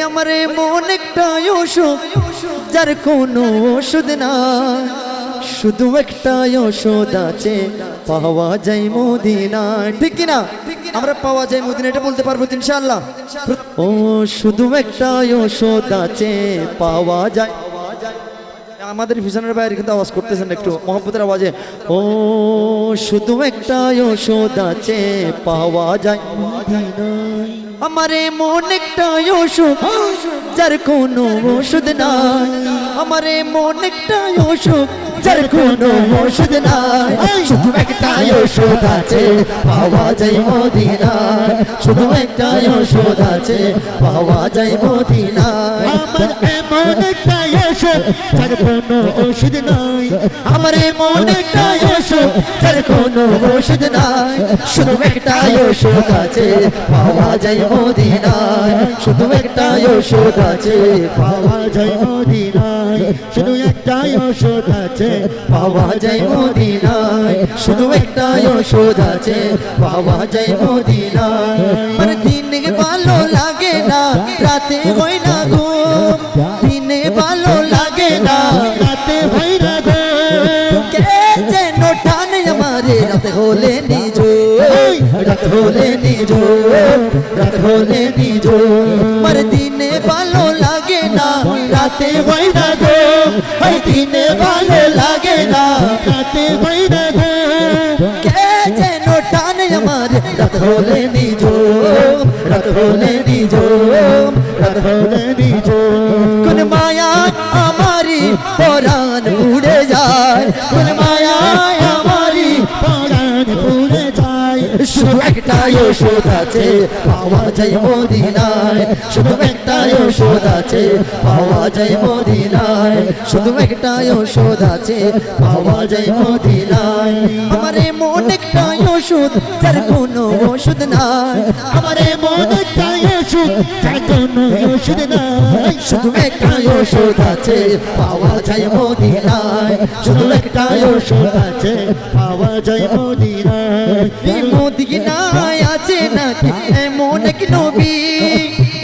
আমার মন একটা অসুখ যার কোনো ওষুধ নাই, শুধু একটা ওষুধ আছে পাওয়া যায় মদিনায়। ঠিক কিনা? আমরা পাওয়া যায় মদিনায়, এটা বলতে পারবো ইনশাআল্লাহ। ও শুধু একটা ওষুধ আছে পাওয়া যায়। আমাদের ভিশনের বাইরে কিন্তু আওয়াজ করতেছেন একটু মোহাম্মতের আওয়াজে। ও শুধু একটা ওষুধ আছে পাওয়া যায় মদিনায়। আমার মন একটা অসুখ যার কোনো ওষুধ নাই, আমার মন একটা অসুখ যার কোনো ওষুধ নাই, শুধু একটা ওষুধ আছে পাওয়া যায় মদিনায়, শুধু একটা ওষুধ আছে পাওয়া যায় মদিনায়। আমার এমন একটা অসুখ যার কোনো ওষুধ নাই, আমার মন একটা অসুখ যার কোনো ওষুধ নাই, শুধু একটা ওষুধ আছে পাওয়া যায় মদিনায়, শুধু একটা ওষুধ আছে পাওয়া যায় মদিনায়, শুধু একটা ওষুধ আছে পাওয়া যায় মদিনায়, শুধু একটা ওষুধ আছে পাওয়া যায় মদিনায়। আর দিনে ভালো লাগে না রাতে হয় না ঘুম, দিনে ভালো লাগে না রাতে হয় না গো, কে যেন টানে আমারে রাতে হলে নিজ, রাত হলে নিজ, রাত হলে নিজ। আর দিনে ভালো লাগে না রাতে হয় না গো, দিনে ভালো লাগে না রাতে হয় না গো, কে যেন টানে আমার রাত হলে নিজ, রাত হলে নিজ, রাত হলে নিজ। কোন মায়া আমারি পরাণ উড়ে যায়, কোন মায়া আমারি পরাণ পুড়ে যায়, শুধু একটা ওষুধ আছে পাওয়া যায় মদিনায়, শুধু একটা ওষুধ আছে পাওয়া যায় মদিনায়, শুধু একটা ওষুধ আছে পাওয়া যায় মদিনায়। আমার মন একটা ওষুধ যার কোনো ওষুধ নাই, আমার মন একটা ওষুধ যার কোনো ওষুধ নাই, শুধু একটা ওষুধ আছে পাওয়া যায় মদিনায়, শুধু একটা ওষুধ আছে পাওয়া যায় মদিনায়। মদিনায় আছে নাকি এমন এক নবী,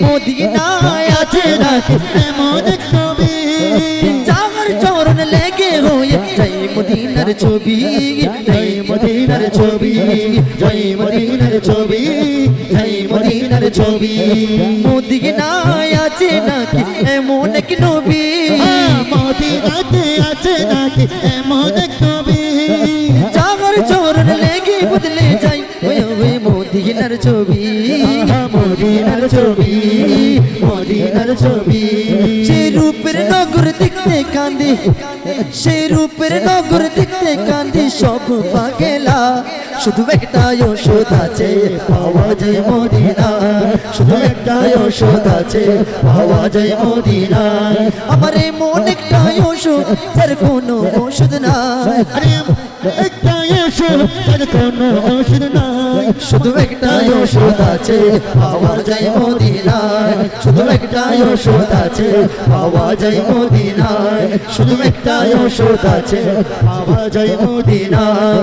মদিনায় আছে নাকি এমন এক নবী, যার চরণ লেগে হয়ে জয় মদিনার ছবি, জয় মদিনার ছবি, জয় মদিনার ছবি, জয় মদিনার ছবি। মদিনায় আছে নাকি এমন এক নবী, মদিনাতে আছে নাকি এমন এক নবী, যার চরণ লেগে বদলে যায় ওই মদিনার ছবি, মদিনার ছবি, মদিনার ছবি। সে রূপের নগর দেখতে কান্দি, সে রূপের নগর দেখতে কান্দি সব পাগেলা, শুধু একটা ওষুধ আছে পাওয়া যায় মদিনায়, শুধু একটা ওষুধ আছে পাওয়া যায় মদিনায়। আমার মন একটা ওষুধ যার কোনো ওষুধ নাই, আরে একটা ওষুধ যার কোনো ওষুধ নাই, শুধু একটা ওষুধ আছে পাওয়া যায় মদিনায়, শুধু একটা ওষুধ আছে পাওয়া যায় মদিনায়, শুধু একটা ওষুধ আছে পাওয়া যায় মদিনায়।